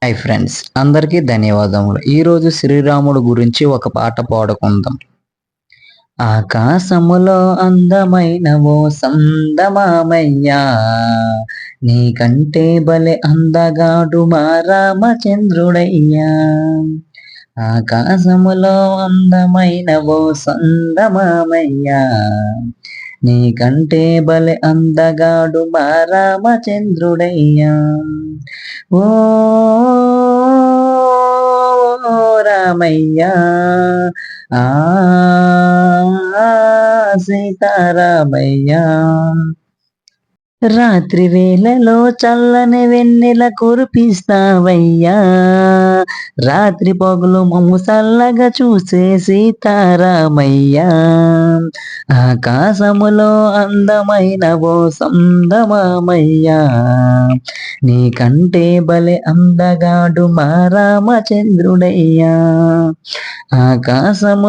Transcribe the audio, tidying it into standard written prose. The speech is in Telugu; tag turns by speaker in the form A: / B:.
A: హాయ్ ఫ్రెండ్స్, అందరికీ ధన్యవాదములు. ఈరోజు శ్రీరాముడు గురించి ఒక పాట పాడుకుందాం. ఆకాశములో అందమైన ఓ సందమామయ్యా, నీకంటే భలే అందగాడు మా రామచంద్రుడయ్యా. ఆకాశములో అందమైన ఓ సందమామయ్యా, నీకంటే భలే అందగాడు మా రామచంద్రుడయ్యా. ఓ రామయ్యా, ఆ సీతారామయ్యా. రాత్రి వేళలో చల్లని వెన్నెల కురిపిస్తావయ్యా, రాత్రి పగులు మమ్ము చల్లగా చూసే సీతారామయ్యా. ఆకాశములో అందమైన ఓ సందమామయ్యా, నీకంటే భలే అందగాడు మా రామచంద్రుడయ్యా. ఆకాశము